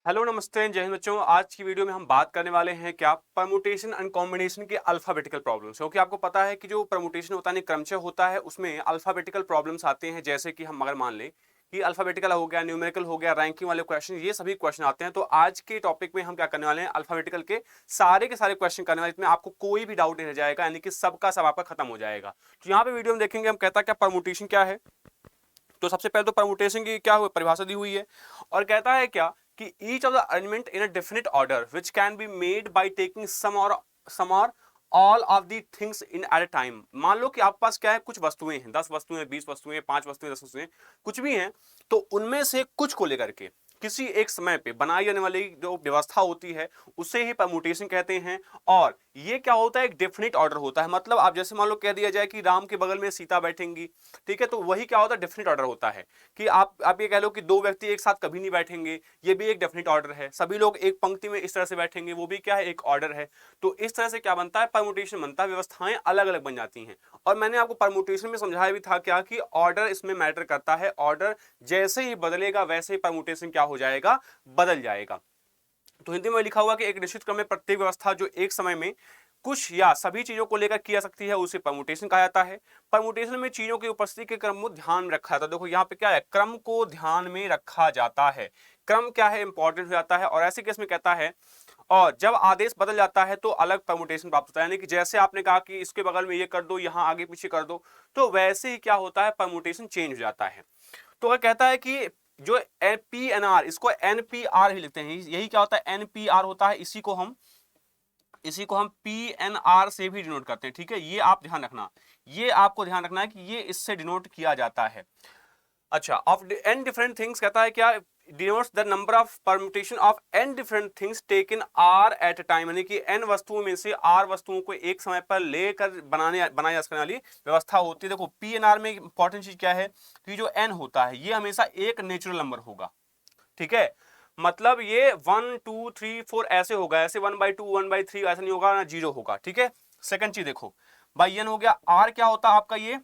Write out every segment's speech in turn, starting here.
Hello नमस्ते जय हिंद बच्चों। आज की वीडियो में हम बात करने वाले हैं क्या परमुटेशन एंड कॉम्बिनेशन के अल्फाबेटिकल प्रॉब्लम्स। क्योंकि आपको पता है कि जो परमुटेशन होता है क्रमशः होता है, उसमें अल्फाबेटिकल प्रॉब्लम्स आते हैं। जैसे कि हम अगर मान लें कि अल्फाबेटिकल हो गया, न्यूमेरिकल हो गया, रैंकिंग वाले क्वेश्चन, ये सभी क्वेश्चन आते हैं। तो आज के टॉपिक में हम क्या करने वाले हैं, अल्फाबेटिकल के सारे क्वेश्चन करने वाले, इसमें आपको कोई भी डाउट नहीं रह जाएगा, यानी कि सबका सब आपका खत्म हो जाएगा। तो यहाँ पे वीडियो में देखेंगे हम कहता क्या परमुटेशन क्या है। तो सबसे पहले तो परमुटेशन की क्या परिभाषा दी हुई है और कहता है क्या कि each of the arrangement in a definite order which can be made by taking some or all of the things in at a time. मान लो कि आपके पास क्या है, कुछ वस्तुएं हैं, 10 वस्तुएं, 20 वस्तुएं, 5 वस्तुएं, 10 वस्तुएं, कुछ भी हैं। तो उनमें से कुछ को लेकर के किसी एक समय पे बनाई जाने वाली जो व्यवस्था होती है उसे ही परमुटेशन कहते हैं। और ये क्या होता है, एक डेफिनेट ऑर्डर होता है। मतलब आप जैसे मान लो कह दिया जाए कि राम के बगल में सीता बैठेंगी, ठीक है, तो वही क्या होता है, डेफिनेट ऑर्डर होता है। कि आप ये कह लो कि दो व्यक्ति एक साथ कभी नहीं बैठेंगे, ये भी एक डेफिनेट ऑर्डर है। सभी लोग एक पंक्ति में इस तरह से बैठेंगे, वो भी क्या है, एक ऑर्डर है। तो इस तरह से क्या बनता है, परमुटेशन बनता है, व्यवस्थाएं अलग अलग बन जाती हैं। और मैंने आपको परमुटेशन में समझाया भी था क्या कि ऑर्डर इसमें मैटर करता है। ऑर्डर जैसे ही बदलेगा वैसे ही परमुटेशन क्या हो जाएगा, बदल जाएगा। तो हिंदी में लिखा हुआ कि एक निश्चित क्रम में प्रत्येक व्यवस्था जो एक समय में कुछ या सभी चीजों को लेकर की जा सकती है उसे परमुटेशन कहा जाता है। परमुटेशन में चीजों की उपस्थिति के क्रम को ध्यान में रखा जाता है। देखो यहाँ पे क्या है, क्रम को ध्यान में रखा जाता है। क्रम क्या है, इंपॉर्टेंट हो जाता है। और ऐसे केस में कहता है, और जब आदेश बदल जाता है तो अलग परमुटेशन प्राप्त होता है। यानी कि जैसे आपने कहा कि इसके बगल में ये कर दो, यहाँ आगे पीछे कर दो, तो वैसे ही क्या होता है, परमुटेशन चेंज हो जाता है। तो अगर कहता है कि जो पी-एन-आर, इसको एनपीआर ही लिखते हैं, यही क्या होता है, एनपीआर होता है। इसी को हम पीएनआर से भी डिनोट करते हैं। ठीक है, ये आप ध्यान रखना, ये आपको ध्यान रखना है कि ये इससे डिनोट किया जाता है। अच्छा, ऑफ एन डिफरेंट थिंग्स कहता है क्या, denotes the number of permutation of n different things taken r at a time. यानी कि एन वस्तुओं में से आर वस्तुओं को एक समय पर लेकर बनाई जा सकने वाली व्यवस्था होती है। देखो पीएनआर में इंपॉर्टेंट चीज क्या है कि जो एन होता है ये हमेशा एक नेचुरल नंबर होगा। ठीक है, मतलब ये 1 2 3 4 ऐसे होगा, ऐसे 1/2 1/3 ऐसा नहीं होगा, ना जीरो होगा। ठीक है, सेकंड चीज देखो भाई, एन हो गया। आर क्या होता है आपका, ये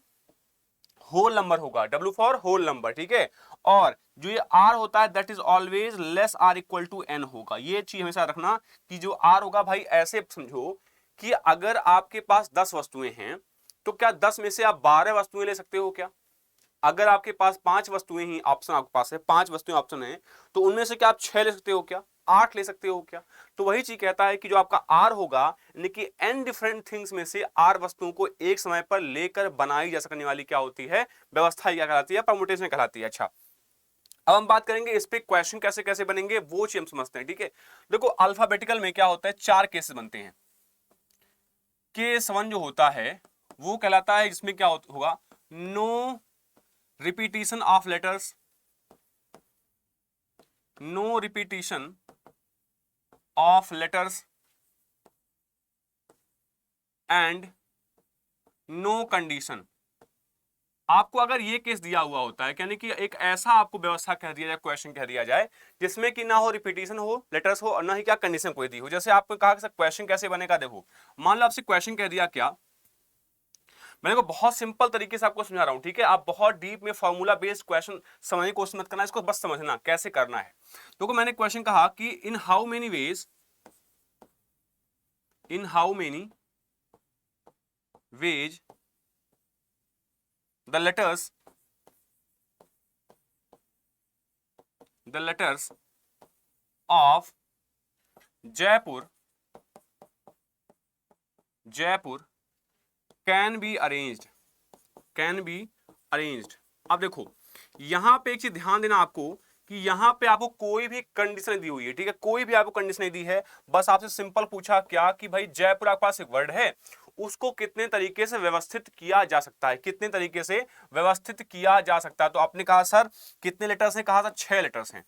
होल नंबर होगा, डब्ल्यू फॉर होल नंबर। ठीक है, और जो ये आर होता है that is always less or equal to n होगा। ये चीज हमेशा रखना कि जो आर होगा, भाई ऐसे समझो कि अगर आपके पास 10 वस्तुएं हैं तो क्या 10 में से आप 12 वस्तुएं ले सकते हो क्या? अगर आपके पास 5 वस्तुएं ही ऑप्शन, आपके पास है 5 वस्तुएं ऑप्शन है, तो उनमें से क्या आप 6 ले सकते हो क्या, 8 ले सकते हो क्या? तो वही चीज कहता है कि जो आपका आर होगा, यानी कि एन डिफरेंट थिंग्स में से आर वस्तुओं को एक समय पर लेकर बनाई जा सकने वाली क्या होती है, व्यवस्था, क्या कहलाती है, परमुटेशन कहलाती है। अच्छा, अब हम बात करेंगे इस पे क्वेश्चन कैसे कैसे बनेंगे, वो चीज हम समझते हैं। ठीक है, देखो अल्फाबेटिकल में क्या होता है, 4 केसेस बनते हैं। केस 1 जो होता है वो कहलाता है, जिसमें क्या होगा, no repetition of letters, no repetition of letters and no condition. आपको अगर ये केस दिया हुआ होता है, यानी कि एक ऐसा आपको व्यवस्था कह दिया जाए, क्वेश्चन कह दिया जाए जिसमें कि ना हो रिपीटिशन हो लेटर्स हो और ना ही क्या कंडीशन कोई दी हो। जैसे आपको कहा कि सर क्वेश्चन कैसे बनेगा, देखो मान लो आपसे क्वेश्चन कह दिया क्या, मैंने को बहुत सिंपल तरीके से आपको समझा रहा हूं। ठीक है, आप बहुत डीप में फॉर्मूला बेस्ड क्वेश्चन समझने की कोशिश मत करना, इसको बस समझना कैसे करना है। तो मैंने क्वेश्चन कहा कि in how many veg the letters of Jaipur can be arranged. अब देखो यहां पे एक चीज ध्यान देना आपको कि यहां पे आपको कोई भी कंडीशन दी हुई है। ठीक है, कोई भी आपको कंडीशन नहीं दी है, बस आपसे सिंपल पूछा क्या कि भाई जयपुर आपके पास एक वर्ड है, उसको कितने तरीके से व्यवस्थित किया जा सकता है, कितने तरीके से व्यवस्थित किया जा सकता है। तो आपने कहा सर कितने लेटर्स हैं, कहा था 6 लेटर्स हैं।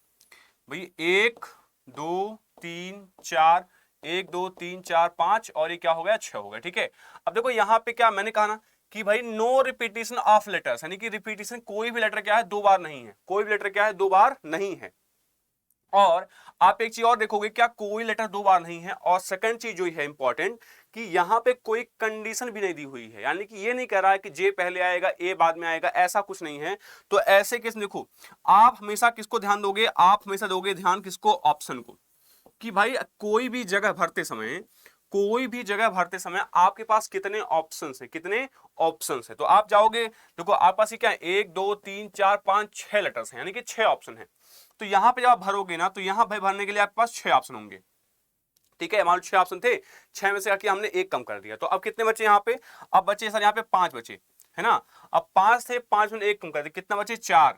भाई 1 2 3 4, 1 2 3 4 5 और ये क्या हो गया, 6 हो गया। ठीक है, अब देखो यहां पे क्या मैंने कहा ना कि भाई नो रिपीटिशन ऑफ लेटर्स, यानी कि रिपीटिशन कोई भी लेटर क्या है, 2 बार नहीं है, कोई भी लेटर क्या है, 2 बार नहीं है। और आप एक चीज और देखोगे क्या, कोई लेटर 2 बार नहीं है। और सेकंड चीज जो है इंपॉर्टेंट कि यहाँ पे कोई कंडीशन भी नहीं दी हुई है, यानी कि ये नहीं कह रहा है कि जे पहले आएगा ए बाद में आएगा, ऐसा कुछ नहीं है। तो ऐसे केस देखो, आप हमेशा किसको ध्यान दोगे, आप हमेशा दोगे ध्यान किसको, ऑप्शन को, कि भाई कोई भी जगह भरते समय, कोई भी जगह भरते समय आपके पास कितने ऑप्शंस है, कितने ऑप्शंस है। तो आप जाओगे, देखो आपके पास क्या है, 1 2 3 4 5 6 लेटर्स हैं, यानी कि 6 ऑप्शन है। तो यहां पे जब आप भरोगे ना, तो यहां भाई भरने के लिए आपके पास 6 ऑप्शन होंगे, ठीक है। मान लो 6 ऑप्शन थे, 6 में से आके हमने एक कम कर दिया, तो अब कितने बचे यहाँ पे, अब बचे सर यहाँ पे 5 बचे, है ना। अब 5 थे, 5 में एक कम कर दिया, कितना बचे, 4,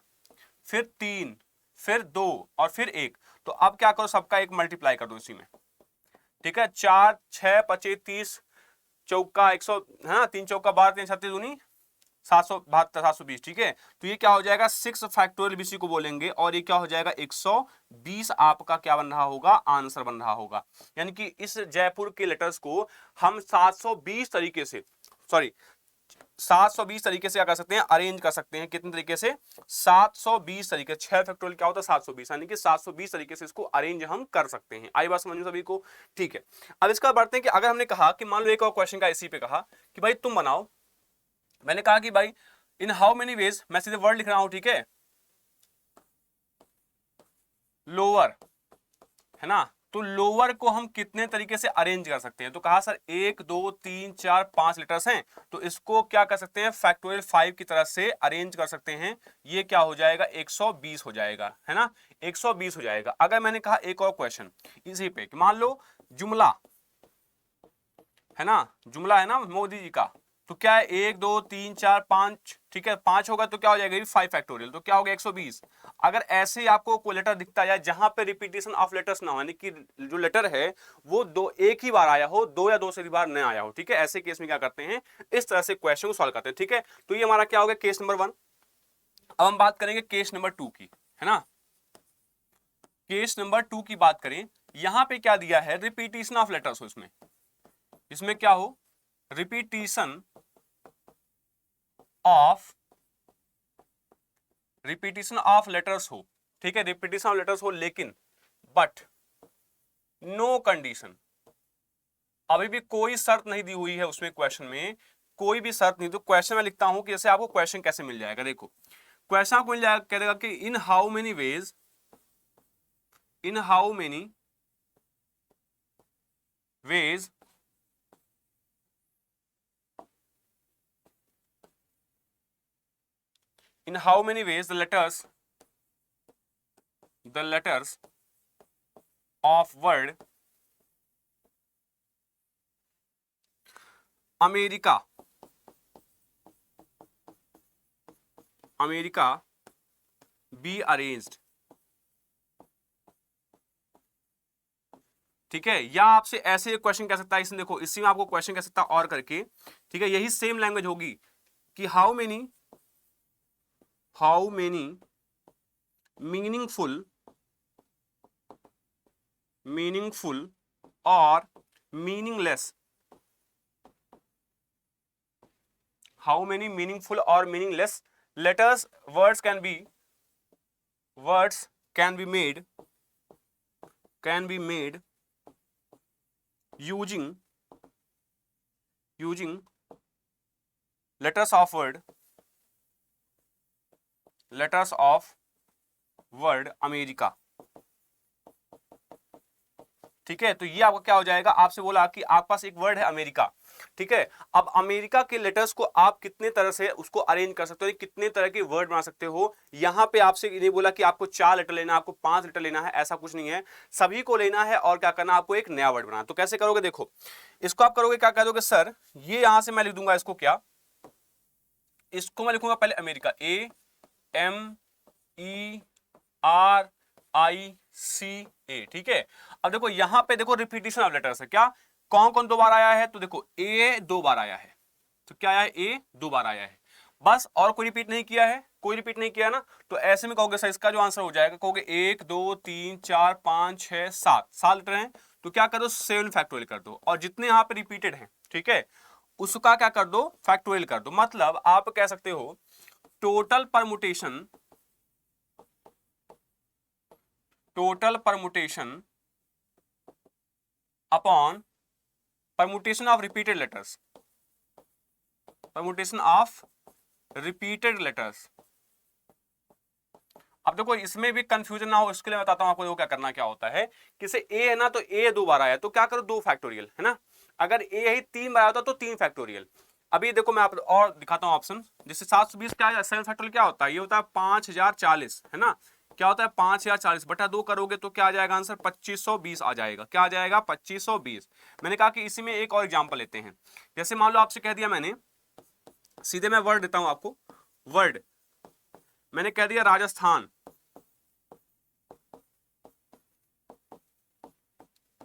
फिर 3, फिर 2 और फिर 1। तो अब क्या करो, सबका एक मल्टीप्लाई कर दो इसी में, ठीक है। 4 6 25 30 चौका 100, है ना, 3 चौका 12 3 36 दूनी 772 720, ठीक है। तो ये क्या हो जाएगा, 6 फैक्टोरियल बीसी को बोलेंगे, और ये क्या हो जाएगा 120 आपका क्या बन रहा होगा, आंसर बन रहा होगा। यानी कि इस जयपुर के लेटर्स को हम 720 तरीके से, सॉरी 720 तरीके से क्या कर सकते हैं, अरेंज कर सकते हैं। कितने तरीके से, 720 तरीके। 6 फैक्टोरियल क्या होता है, 720, यानी कि 720 तरीके से इसको अरेंज हम कर सकते हैं। आई बात समझ में सभी को, ठीक है। अब इसका बढ़ते हैं कि अगर हमने कहा कि मान लो एक और क्वेश्चन का इसी पे कहा कि भाई तुम बनाओ, मैंने कहा कि भाई इन हाउ मेनी वेज, मैं सीधे वर्ड लिख रहा हूं, ठीक है, लोअर, है ना। तो लोअर को हम कितने तरीके से अरेंज कर सकते हैं, तो कहा सर 1 2 3 4 5 लेटर्स हैं, तो इसको क्या कर सकते हैं, फैक्टोरियल 5 की तरह से अरेंज कर सकते हैं। ये क्या हो जाएगा, 120 हो जाएगा, है ना, 120 हो जाएगा। अगर मैंने कहा एक और क्वेश्चन इसी पे, मान लो जुमला, है ना, जुमला है ना मोदी जी का, तो क्या है 1 2 3 4 5, ठीक है, 5 होगा तो क्या हो जाएगा 5 फैक्टोरियल, तो क्या हो गया 120। अगर ऐसे ही आपको कोई लेटर दिखता है जहां पे रिपीटेशन ऑफ लेटर्स ना हो, यानी कि जो लेटर है वो दो एक ही बार आया हो, 2 या 2 से भी बार न आया हो, ठीक है, ऐसे केस में क्या करते हैं, इस तरह से क्वेश्चन को सॉल्व करते हैं, ठीक है। तो ये हमारा क्या हो गया, केस नंबर 1। अब हम बात करेंगे केस नंबर 2 की, है ना। केस नंबर 2 की बात करें, यहां पे क्या दिया है, रिपीटेशन ऑफ लेटर्स हो, इसमें क्या हो, रिपीटेशन ऑफ लेटर्स हो, ठीक है, रिपीटेशन ऑफ लेटर्स हो, लेकिन बट नो कंडीशन, अभी भी कोई शर्त नहीं दी हुई है उसमें, क्वेश्चन में कोई भी शर्त नहीं। तो क्वेश्चन में लिखता हूं कि जैसे आपको क्वेश्चन कैसे मिल जाएगा, देखो क्वेश्चन आपको मिल जाएगा, कह देगा कि in how many veg, in how many veg in how many ways the letters of word America be arranged, ठीक है। या आपसे ऐसे क्वेश्चन कह सकता है, इसमें देखो इसी में आपको क्वेश्चन कह सकता है और करके, ठीक है, यही सेम लैंग्वेज होगी कि हाउ मेनी मीनिंगफुल और मीनिंगलेस, हाउ मेनी मीनिंगफुल और meaningless letters words can be made using letters of word America, ठीक है। तो ये आपका क्या हो जाएगा, आपसे बोला कि आपके पास एक वर्ड है अमेरिका, ठीक है। अब अमेरिका के लेटर्स को आप कितने तरह से उसको अरेंज कर सकते हो, कितने तरह के वर्ड बना सकते हो। यहां पे आपसे नहीं बोला कि आपको 4 लेटर लेना, आपको 5 लेटर लेना है, ऐसा कुछ नहीं है, सभी को लेना है और क्या करना, आपको एक नया वर्ड बनाना। तो कैसे करोगे, देखो इसको आप करोगे, क्या कह दोगे सर, ये यहां से मैं लिख दूंगा इसको, क्या इसको मैं लिखूंगा पहले अमेरिका, AMERICA, ठीक है। अब देखो यहां पे देखो रिपीटेशन ऑफ लेटर्स है, क्या कौन कौन 2 बार आया है, तो देखो ए 2 बार आया है, तो क्या आया है, ए 2 बार आया है, बस, और कोई रिपीट नहीं किया है, कोई रिपीट नहीं किया ना। तो ऐसे में कहोगे सर इसका जो आंसर हो जाएगा, कहोगे 1 2 3 4 5 6 7 लेटर हैं, तो क्या कर दो 7 फैक्टोरियल कर दो, और जितने यहां पे रिपीटेड हैं, ठीक है, उसका क्या कर दो, फैक्टोरियल कर दो। मतलब आप कह सकते हो total permutation upon permutation of repeated letters, permutation of repeated letters. अब देखो इसमें भी कंफ्यूजन ना हो इसके लिए बताता हूं आपको, क्या करना क्या होता है। किसे ए है ना, तो ए 2 बार आया तो क्या करो 2 फैक्टोरियल, है ना। अगर ए यही 3 बार आता तो 3 फैक्टोरियल। अभी देखो मैं आपको और दिखाता हूं ऑप्शन। जैसे 720 क्या है, 7 फैक्टोरियल क्या होता है, ये होता है 5040, है ना। क्या होता है 5040 बटा 2 करोगे तो क्या आ जाएगा आंसर, 2520 आ जाएगा। क्या आ जाएगा 2520। मैंने कहा कि इसी में एक और एग्जांपल लेते हैं। जैसे मान लो आपसे कह दिया मैंने, सीधे मैं वर्ड देता हूं आपको, वर्ड मैंने कह दिया राजस्थान,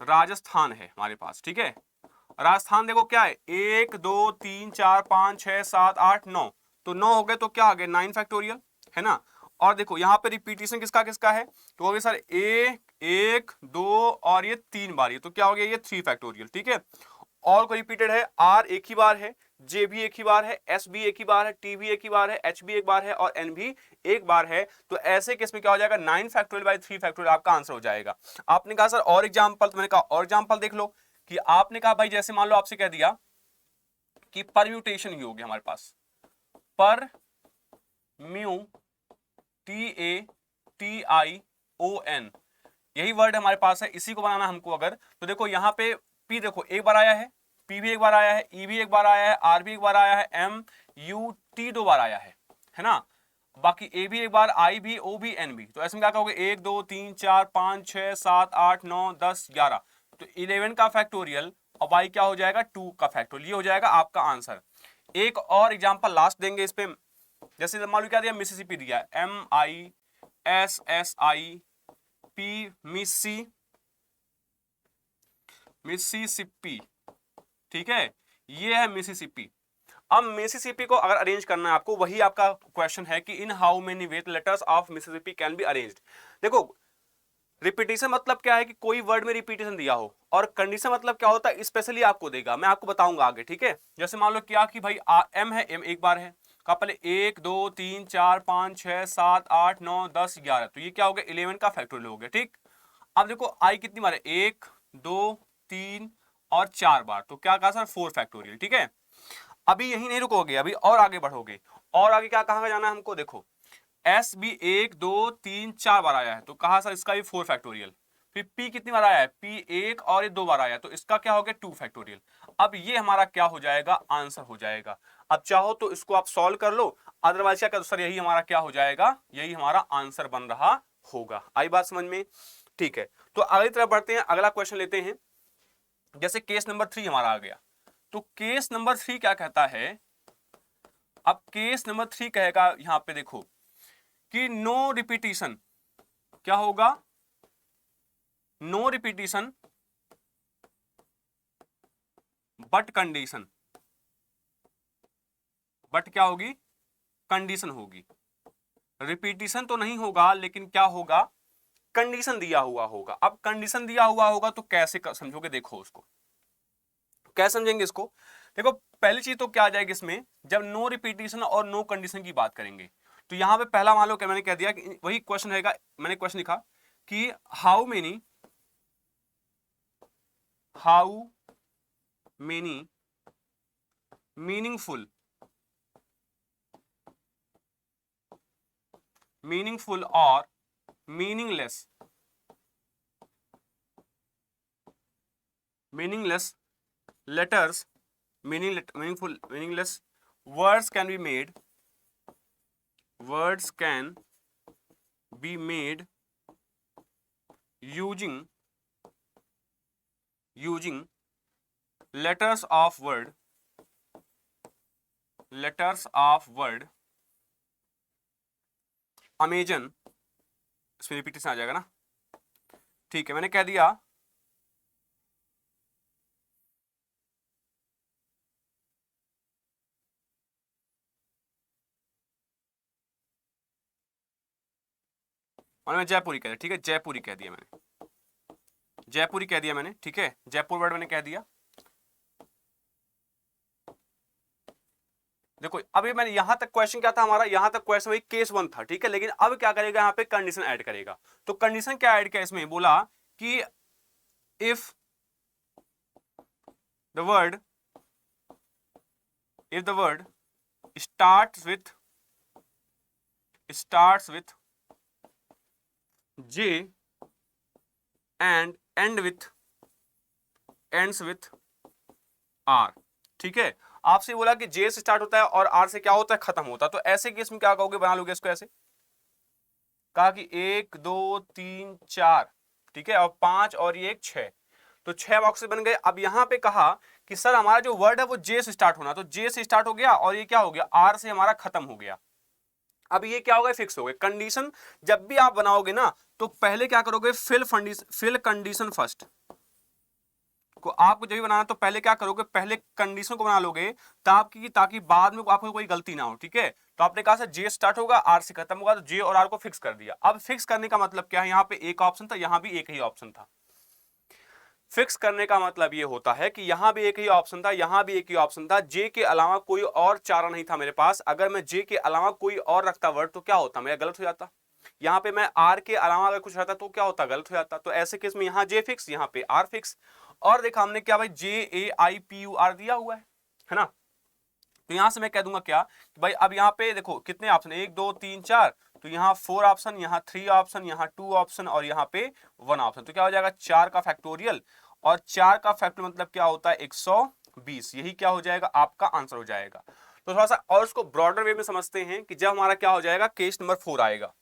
राजस्थान है हमारे पास, ठीक है। राजस्थान देखो क्या है, 1 2 3 4 5 6 7 8 9, तो 9 हो गए तो क्या आ गए 9 फैक्टोरियल, है ना। और देखो यहाँ पे रिपीटिशन किसका किसका है, तो हो गया सर ए 1 2 और ये 3 बार, ये तो क्या हो गया ये 3 फैक्टोरियल, ठीक है। और को रिपीटेड है, आर एक ही बार है, जे भी एक ही बार है, एस भी एक ही बार है, टी भी एक ही बार है, एच भी एक बार है और एन भी एक बार है। तो ऐसे केस में क्या हो जाएगा 9 फैक्टोरियल बाय 3 फैक्टोरियल आपका आंसर हो जाएगा। आपने कहा सर और एग्जांपल, तो मैंने कहा और एग्जांपल देख लो कि आपने कहा भाई जैसे मान लो आपसे कह दिया कि परम्यूटेशन ही हो गया हमारे पास, per mu T A T I O N, यही वर्ड हमारे पास है, इसी को बनाना हमको अगर, तो देखो यहाँ पे पी देखो एक बार आया है, पी भी एक बार आया है, ई भी एक बार आया है, आर भी एक बार आया है, एम यू टी 2 बार आया है ना। बाकी ए भी एक बार, आई भी, ओ भी, एन भी। तो ऐसे में क्या कहोगे 1 2 3 4 5 6 7 8 9 10 11, तो 11 का फैक्टोरियल और वाई क्या हो जाएगा 2 का फैक्टोरियल, ये हो जाएगा आपका आंसर। एक और एग्जांपल लास्ट देंगे इस पे। जैसे मान लो क्या दिया, मिसिसिपी दिया, MISSI पी, मिसिसिपी, ठीक है, ये है मिसिसिपी। अब मिसिसिपी को अगर अरेंज करना है आपको, वही आपका क्वेश्चन है कि in how many ways letters of Mississippi can be arranged. देखो रिपीटिशन मतलब क्या है कि कोई वर्ड में रिपीटिशन दिया हो, और कंडीशन मतलब क्या होता है स्पेशली आपको देगा, मैं आपको बताऊंगा आगे, ठीक है। जैसे मान लो क्या कि भाई एम है, एम एक बार है, का पहले 1 2 3 4 5 6 7 8 9 10 11, तो ये क्या हो गया 11 का फैक्टोरियल हो गया, ठीक। अब देखो आई कितनी बार है, 1 2 3 और 4 बार, तो क्या कहा सर 4 फैक्टोरियल, ठीक है। अभी यही नहीं रुकोगे, अभी और आगे बढ़ोगे, और आगे क्या कहा जाना है हमको, देखो एस भी 1 2 3 4 बार आया है, तो कहा सर इसका भी 4 फैक्टोरियल। फिर पी कितनी बार आया है, पी 1 और ये 2 बार आया, तो इसका क्या हो गया 2 फैक्टोरियल। अब ये हमारा क्या हो जाएगा आंसर हो जाएगा। अब चाहो तो इसको आप सॉल्व कर लो, अदरवाइज क्या कर सर यही हमारा क्या हो जाएगा, यही हमारा आंसर बन रहा होगा। आई बात समझ में, ठीक है। तो अगली तरफ बढ़ते हैं, अगला क्वेश्चन लेते हैं। जैसे केस नंबर 3 हमारा आ गया, तो केस नंबर 3 क्या कहता है, अब केस नंबर 3 कहेगा यहां पे देखो कि नो रिपीटिशन, क्या होगा no repetition but condition, but क्या होगी कंडीशन होगी। रिपीटिशन तो नहीं होगा लेकिन क्या होगा कंडीशन दिया हुआ होगा। अब कंडीशन दिया हुआ होगा तो कैसे समझोगे, देखो उसको कैसे समझेंगे इसको। देखो पहली चीज तो क्या आ जाएगी इसमें, जब नो रिपीटिशन और नो कंडीशन की बात करेंगे, तो यहां पे पहला मान लो क्या मैंने कह दिया कि वही क्वेश्चन रहेगा, मैंने क्वेश्चन लिखा कि हाउ मेनी मीनिंगफुल और meaningless letters, meaningless words can be made, using letters of word Amazon, इसमें रिपीटेशन आ जाएगा ना, ठीक है। मैंने कह दिया और मैं जयपुरी कह दिया, ठीक है, जयपुरी कह दिया मैंने, जयपुरी कह दिया मैंने, ठीक है, जयपुर वर्ड मैंने कह दिया। देखो अभी मैंने यहां तक क्वेश्चन क्या था हमारा, यहां तक क्वेश्चन वही केस 1 था, ठीक है। लेकिन अब क्या करेगा यहाँ पे कंडीशन ऐड करेगा। तो कंडीशन क्या ऐड किया इसमें, बोला कि if the word if the word starts with J and ends with R, ठीक है। आपसे बोला कि J से स्टार्ट होता है और R से क्या होता है, खत्म होता है, तो ऐसे केस में क्या कहोगे, बना लोगे इसको ऐसे, कहा कि 1 2 3 4, ठीक है, और 5 और ये 6, तो 6 बॉक्सेस बन गए। अब यहां पे कहा कि सर हमारा जो वर्ड है वो J से स्टार्ट होना, तो J से स्टार्ट हो गया और ये क्या हो गया, R से हमारा खत्म हो गया। अब ये क्या होगा, फिक्स हो गए। कंडीशन जब भी आप बनाओगे ना, तो पहले क्या करोगे, फिल कंडीशन फर्स्ट को आपको जब भी बनाना, तो पहले क्या करोगे, पहले कंडीशन को बना लोगे ताकि बाद में आपको कोई गलती ना हो, ठीक है। तो आपने कहा सर J स्टार्ट होगा, R से खत्म होगा, तो J और R को फिक्स कर दिया। अब फिक्स करने का मतलब क्या है, यहाँ पे एक ऑप्शन था, यहां भी एक ही ऑप्शन था। फिक्स करने का मतलब ये होता है कि यहां भी एक ही ऑप्शन था, यहां भी एक ही ऑप्शन था, J के अलावा कोई और चारा नहीं था मेरे पास। अगर मैं J के अलावा कोई और रखता वर्ड तो क्या होता, मेरा गलत हो जाता। यहां पे मैं R के अलावा अगर कुछ रहता तो क्या होता, गलत हो जाता। तो ऐसे केस में यहां J फिक्स, यहां पे R फिक्स। और देखा हमने क्या भाई, JAIPUR दिया हुआ है ना। तो यहां से मैं कह दूंगा क्या कि भाई अब यहां पे देखो कितने ऑप्शन, 1 2 3 4, तो यहाँ 4 ऑप्शन, यहाँ 3 ऑप्शन, यहाँ 2 ऑप्शन और यहाँ पे 1 ऑप्शन, तो क्या हो जाएगा 4 का फैक्टोरियल, और 4 का फैक्टोरियल मतलब क्या होता है 120, यही क्या हो जाएगा आपका आंसर हो जाएगा। तो थोड़ा सा और इसको ब्रॉडर वे में समझते हैं कि जब हमारा क्या हो जाएगा, केस नंबर 4 आएगा।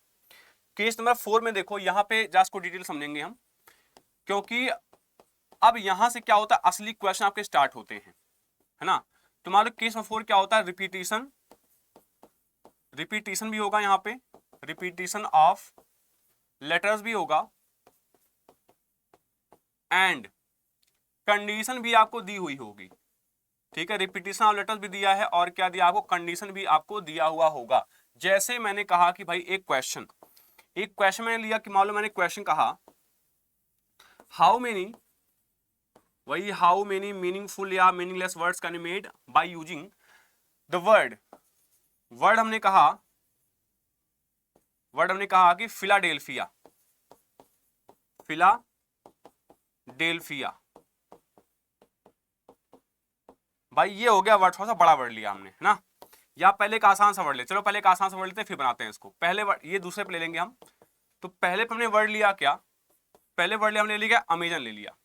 केस नंबर 4 में देखो यहाँ पे जस्ट को डिटेल समझेंगे हम, क्योंकि अब यहां से क्या होता है, असली क्वेश्चन आपके स्टार्ट होते हैं, है ना। तुम्हारे केस नंबर 4 क्या होता है, रिपीटिशन भी होगा, यहाँ पे रिपीटिशन ऑफ लेटर्स भी होगा, एंड कंडीशन भी आपको दी हुई होगी, ठीक है। रिपीटिशन ऑफ लेटर्स भी दिया है और क्या दिया आपको, कंडीशन भी आपको दिया हुआ होगा। जैसे मैंने कहा कि भाई एक क्वेश्चन मैंने लिया कि मान लो मैंने क्वेश्चन कहा हाउ मेनी मीनिंगफुल या meaningless words can be made by using the word हमने कहा कि फिलाडेल्फिया, भाई ये हो गया वर्ड, थोड़ा सा बड़ा वर्ड लिया हमने, है ना। या पहले एक आसान सा वर्ड ले, चलो पहले एक आसान सा वर्ड लेते हैं फिर बनाते हैं इसको। पहले वर्ड ये दूसरे पे ले लेंगे हम। तो पहले पे हमने वर्ड लिया क्या, पहले वर्ड हमने ले लिया अमेजन, ले लिया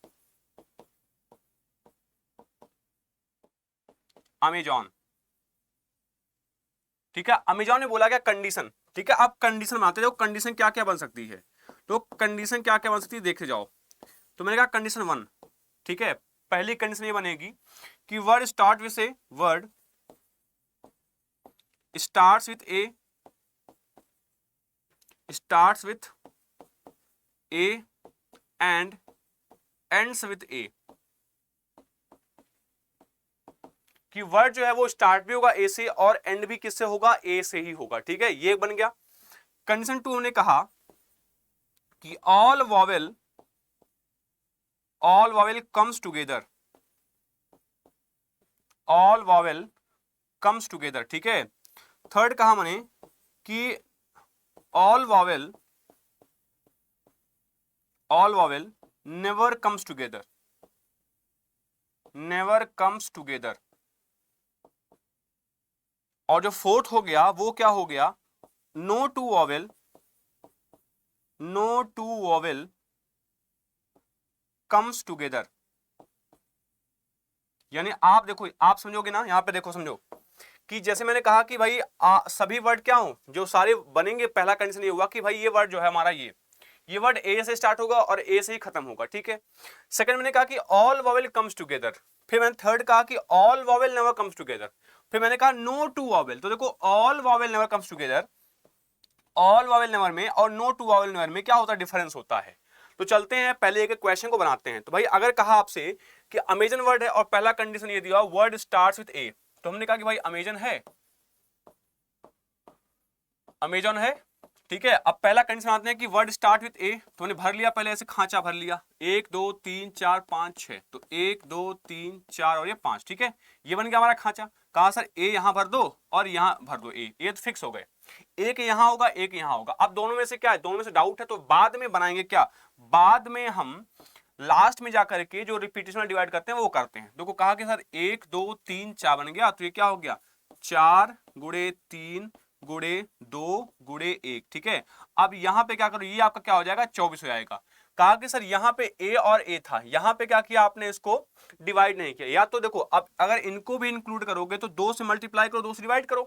अमेजॉन, ठीक है। अमेजॉन ने बोला क्या, कंडीशन, ठीक है। अब कंडीशन बनाते जाओ, कंडीशन क्या क्या बन सकती है, तो कंडीशन क्या क्या बन सकती है देखे जाओ। तो मैंने कहा कंडीशन 1, ठीक है। पहली कंडीशन ये बनेगी कि word start with A and ends with A, कि वर्ड जो है वो स्टार्ट भी होगा ए से और एंड भी किससे होगा, ए से ही होगा, ठीक है। ये बन गया। कंडीशन 2 हमने कहा कि ऑल वॉवेल कम्स टुगेदर, ठीक है। थर्ड कहा मैंने कि all vowel never comes together, और जो फोर्थ हो गया वो क्या हो गया, no two vowel comes together. यानी आप देखो, आप समझोगे ना, यहां पे देखो समझो कि जैसे मैंने कहा कि भाई सभी वर्ड क्या हो जो सारे बनेंगे, पहला कंडीशन ये हुआ कि भाई ये वर्ड जो है हमारा ये वर्ड ए से स्टार्ट होगा और ए से ही खत्म होगा, ठीक है। सेकंड मैंने कहा कि ऑल वॉवेल कम्स टुगेदर, फिर मैंने थर्ड कहा कि all vowel never comes together, फिर मैंने कहा नो टू वॉवेल। तो देखो all vowel never comes together, all vowel never में और नो टू वॉवेल नेवर में क्या होता है, डिफरेंस होता है। तो चलते हैं पहले एक क्वेश्चन को बनाते हैं। तो भाई अगर कहा आपसे कि अमेजन वर्ड है और पहला कंडीशन ये दिया वर्ड स्टार्ट्स विद ए, तो हमने कहा कि भाई अमेजन है, ठीक है। अब पहला कंडीशन आते हैं कि वर्ड स्टार्ट विद ए, तो हमने भर लिया, पहले ऐसे खांचा भर लिया 1 2 3 4 5 6, तो 1 2 3 4 और ये 5, ठीक है। ये बन गया हमारा खांचा। कहा सर ए यहां भर दो और यहां भर दो, ए तो फिक्स हो गए। एक यहां होगा, एक यहां होगा। अब दोनों में से क्या है, दोनों में से डाउट है, तो बाद में बनाएंगे क्या, बाद में हम लास्ट में जाकर के जो रिपीटेशन डिवाइड करते हैं वो करते हैं। देखो कहा कि सर 1 2 3 4 बन गया, तो ये क्या हो गया 4 गुणे 3 गुणे 2 गुणे 1, ठीक है। अब यहां पे क्या करो, ये आपका क्या हो जाएगा 24 हो जाएगा। कहा कि सर यहाँ पे a और a था, यहाँ पे क्या किया आपने, इसको डिवाइड नहीं किया। या तो देखो अब अगर इनको भी इंक्लूड करोगे तो 2 से मल्टीप्लाई करो, 2 से डिवाइड करो,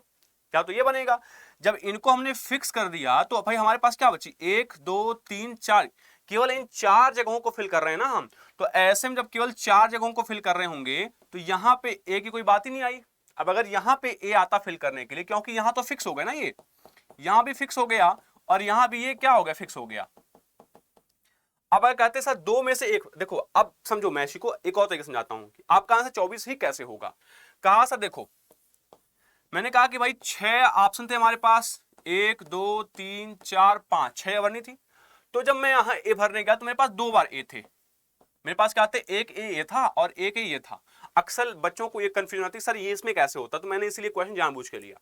क्या तो ये बनेगा। जब इनको हमने फिक्स कर दिया तो भाई हमारे पास क्या बची 1 2 3 4, केवल इन 4 जगहों को फिल कर रहे हैं ना हम। तो ऐसे में जब केवल 4 जगहों को फिल कर रहे होंगे तो यहाँ पे a की कोई बात ही नहीं आई। अब अगर यहाँ पे a आता फिल करने के लिए, क्योंकि यहाँ तो फिक्स हो गया ना, ये यहाँ भी फिक्स हो गया और यहाँ भी ये क्या हो गया फिक्स हो गया। अब अगर कहते सर 2 में से एक, देखो अब समझो मैं इसी को एक और तरीके समझाता हूं कि आप कहां से 24 ही कैसे होगा। कहा सर देखो मैंने कहा कि भाई 6 ऑप्शन थे हमारे पास, 1 2 3 4 5, 6 भरनी थी। तो जब मैं यहां ए भरने गया तो मेरे पास 2 बार ए थे। मेरे पास क्या थे, एक ए था और एक ए था। अक्सर बच्चों को ये कंफ्यूजन आती है सर ये इसमें कैसे होता, तो मैंने इसलिए क्वेश्चन जानबूझ के लिया।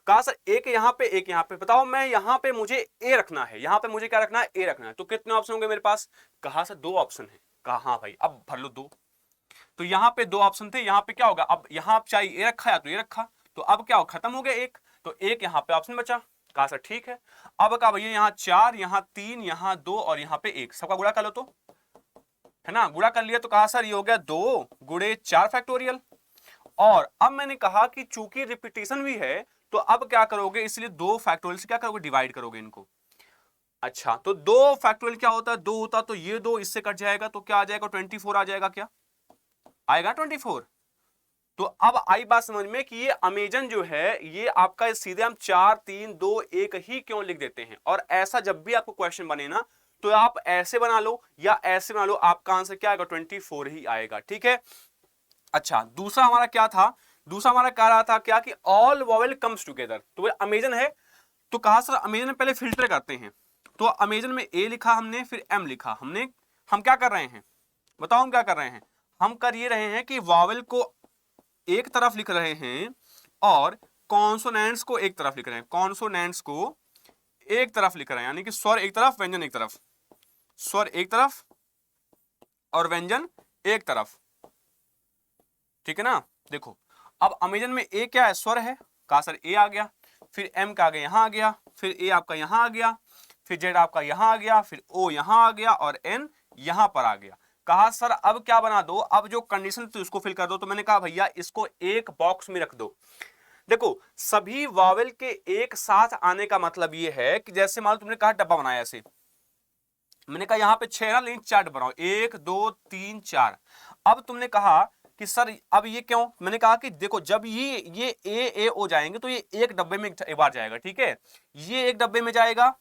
कहा सर एक यहाँ पे एक यहाँ पे, बताओ मैं यहाँ पे मुझे ए रखना है, यहाँ पे मुझे क्या रखना है ए रखना है, तो कितने ऑप्शन होंगे मेरे पास। कहा सर 2 ऑप्शन है। कहा हाँ भाई अब भर लो 2। तो यहाँ पे 2 ऑप्शन थे, यहाँ पे क्या होगा, अब यहाँ चाहिए ए रखा या तो ए रखा, तो अब क्या हो खत्म हो गया एक, तो एक यहाँ पे ऑप्शन बचा। कहा सर ठीक है। अब कहा भैया यहाँ 4 यहाँ 3 यहाँ 2 और यहाँ पे 1, सबका गुणा कर लो तो, है ना, गुणा कर लिया। तो कहा सर ये हो गया 2 गुणे 4 फैक्टोरियल। और अब मैंने कहा कि चूंकि रिपीटेशन भी है तो अब क्या करोगे, इसलिए 2 फैक्टोरियल से क्या करोगे डिवाइड करोगे इनको। अच्छा तो 2 फैक्टोरियल क्या होता है, 2 होता तो ये 2 इससे कट जाएगा तो क्या आ जाएगा 24 आ जाएगा, क्या आएगा 24। तो अब आई बात समझ में कि ये अमेजन जो है ये आपका सीधे हम 4 3 2 1 ही क्यों लिख देते हैं। और ऐसा जब भी आपको क्वेश्चन बने ना तो आप ऐसे बना लो या ऐसे बना लो, आपका आंसर क्या आएगा 24 ही आएगा, ठीक है। अच्छा दूसरा हमारा क्या था, दूसरा हमारा कह रहा था क्या कि ऑल वॉवेल कम्स टुगेदर, तो अमेजन है। तो कहा सर अमेजन में पहले फिल्टर करते हैं, तो अमेजन में ए लिखा हमने फिर एम लिखा हमने। हम क्या कर रहे हैं बताओ, हम क्या कर रहे हैं, हम कर ये रहे हैं कि वॉवेल को एक तरफ लिख रहे हैं और कॉन्सोनेंट्स को एक तरफ लिख रहे हैं, कॉन्सोनेंट्स को एक तरफ लिख रहे हैं, यानी कि स्वर एक तरफ व्यंजन एक तरफ, स्वर एक तरफ और व्यंजन एक तरफ, ठीक है ना। देखो अब अमेजन में ए क्या है, स्वर है, कहा सर ए आ गया, फिर एम का आगे यहां आ गया, फिर ए आपका यहां आ गया, फिर जेड आपका यहां आ गया, फिर ओ यहां आ गया और एन यहां पर आ गया। कहा सर अब क्या बना दो, अब जो कंडीशन थी उसको फिल कर दो। तो मैंने कहा भैया इसको एक बॉक्स में रख दो। देखो सभी वावेल के एक साथ आने का मतलब ये है कि जैसे मान लो तुमने कहा डब्बा बनाया ऐसे, मैंने कहा यहां पे 6 ना लेकिन 4 डब्बा बनाओ, 1 2 3 4। अब तुमने कहा कि सर अब ये क्यों, मैंने कहा कि देखो जब ये ए ओ जाएंगे तो ये एक डब्बे में एक बार जाएगा, ठीक है। ये एक डब्बे में जाएगा,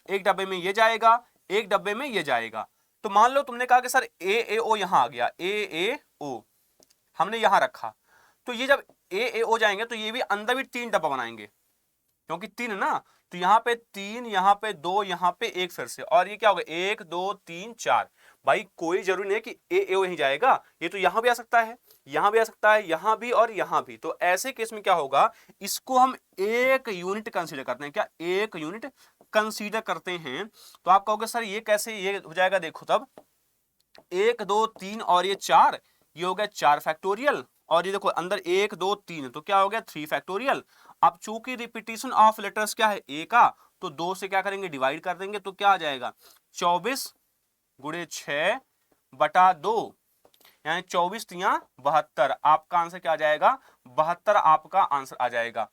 एक डब्बे में ये जाएगा, एक डब्बे में ये जाएगा। तो मान लो तुमने कहा कि सर ए ओ यहां आ गया, ए ओ हमने यहां रखा, तो ये जब ए ओ जाएंगे तो ये भी अंदर भी 3 डब्बा बनाएंगे, क्योंकि 3 ना, तो यहां पे 3 यहां पे 2 यहां पे 1 फिर से, और ये क्या होगा 1 2 3 4। भाई कोई जरूरी नहीं है कि ए ओ यहीं जाएगा, ये तो यहां भी आ सकता है, यहां भी आ सकता है, यहां भी और यहां भी। तो ऐसे केस में क्या होगा, इसको हम एक यूनिट कंसीडर करते हैं, क्या एक यूनिट कंसीडर करते हैं। तो आप कहोगे सर ये कैसे, ये हो जाएगा देखो तब 1 2 3 और ये 4, ये हो गया 4 फैक्टोरियल, और ये देखो अंदर 1 2 3 तो क्या हो गया 3 फैक्टोरियल। अब चूंकि रिपीटेशन ऑफ लेटर्स क्या है ए का, तो 2 से क्या करेंगे डिवाइड कर देंगे, तो क्या आ जाएगा 24 गुणे 6 बटा 2, यानी 24 तिया 72। आपका आंसर क्या आ जाएगा 72 आपका आंसर आ जाएगा,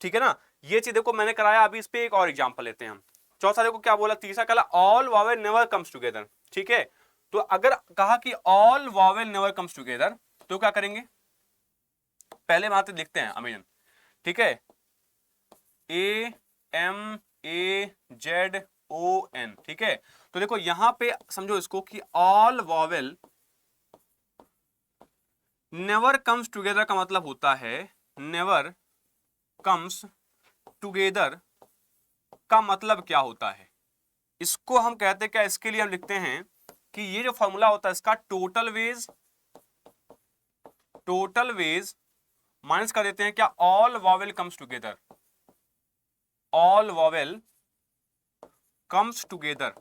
ठीक है ना। ये चीज देखो मैंने कराया। अभी इस पे एक और एग्जांपल लेते हैं हम। चौथा देखो क्या बोला, तीसरा कहा all vowel never comes together, ठीक है। तो अगर कहा कि all vowel never comes together तो क्या करेंगे, पहले मात्र लिखते हैं अमेजन, ठीक है, A M A Z O N, ठीक है। तो देखो यहां पे समझो इसको कि all vowel never comes together का मतलब होता है, नेवर कम्स टुगेदर का मतलब क्या होता है, इसको हम कहते हैं क्या, इसके लिए हम लिखते हैं कि ये जो फॉर्मूला होता है इसका टोटल वेज माइनस कर देते हैं क्या, all vowel comes together, all vowel comes together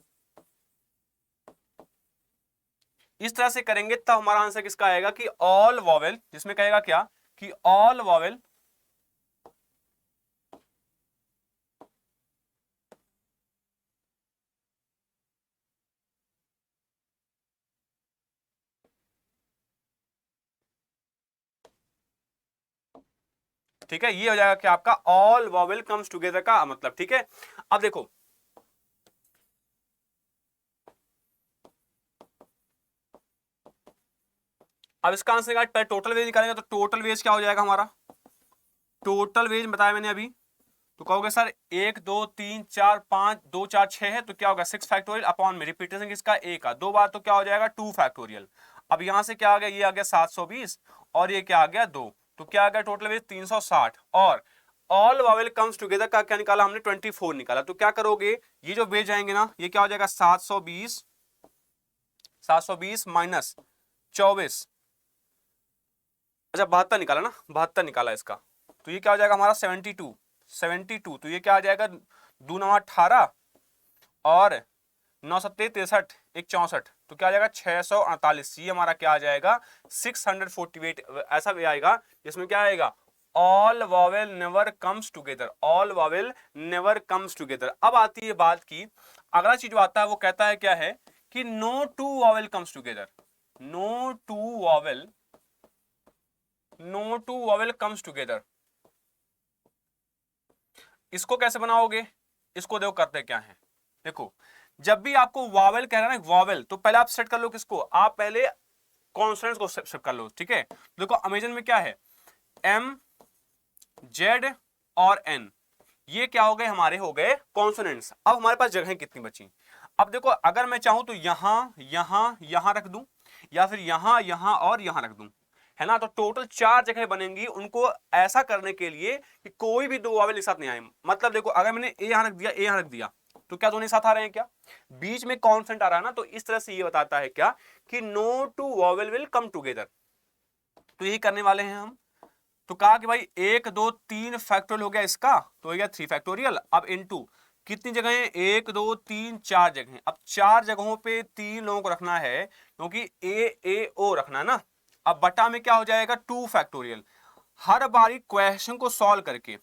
इस तरह से करेंगे तब हमारा आंसर किसका आएगा कि ऑल वॉवेल, जिसमें कहेगा क्या कि ऑल वॉवेल ठीक है, ये हो जाएगा कि आपका ऑल वॉवेल कम्स टुगेदर का मतलब। ठीक है, अब देखो अब इसका आंसर निकाल, टोटल वेज निकालेंगे तो टोटल वेज क्या हो जाएगा हमारा, टोटल वेज बताया मैंने अभी, तो कहोगे सर 1 2 3 4 5 2 4 6 है, तो क्या होगा 6 फैक्टोरियल अपॉन में रिपीटेशन किसका ए का, दो बार तो क्या हो जाएगा 2 फैक्टोरियल। अब यहां से क्या आ गया, ये आ गया 720 और ये क्या आ गया 2, तो क्या आ गया टोटल वेज 360। और ऑल वावेल कम्स टुगेदर का क्या निकाला हमने 24 निकाला, तो क्या करोगे ये जो वेज आएंगे ना, ये क्या हो जाएगा 720 माइनस 24, अच्छा 72 निकाला ना, 72 निकाला इसका, तो ये क्या हो जाएगा हमारा 72, तो ये क्या आ जाएगा 2 9 18 और 9 7 63 1 64, तो क्या आ जाएगा 648, ये हमारा क्या आ जाएगा 648 ऐसा वे आएगा जिसमें क्या आएगा all vowel never comes together, all vowel never comes together. अब आती है बात की अगला चीज जो आता है वो कहता है क्या है कि no two vowel comes together, no two vowel comes together. इसको कैसे बनाओगे, इसको देखो करते क्या है, देखो जब भी आपको वावेल कह रहा है ना वावेल, तो पहले आप सेट कर लो किसको, आप पहले कॉन्सोनेंट्स को सेट कर लो। ठीक है, देखो अमेजन में क्या है एम जेड और एन, ये क्या हो गए हमारे, हो गए कॉन्सोनेंट्स। अब हमारे पास जगह कितनी बची, अब देखो अगर मैं चाहूं तो यहां यहां यहां रख दूं या फिर यहां यहां और यहां रख दूं, है ना, तो टोटल 4 जगह बनेंगी। उनको ऐसा करने के लिए कि कोई भी दो वावेल एक साथ नहीं आए, मतलब देखो अगर मैंने ए यहां रख दिया, ए यहां रख दिया, तो क्या दोनों साथ आ रहे हैं, क्या बीच में कॉन्स्टेंट आ रहा है ना, तो इस तरह से ये बताता है क्या कि no two vowel will come together. तो यही करने वाले हैं हम, तो कहा कि भाई 1 2 3 फैक्टोरियल हो गया इसका, तो हो गया 3 फैक्टोरियल। अब इनटू कितनी जगह है 1 2 3 4 जगह, अब 4 जगहों पे 3 लोगों को रखना है क्योंकि ए ओ रखना है ना। अब बटा में क्या हो जाएगा 2 फैक्टोरियल। हर बारी क्वेश्चन को सॉल्व करके,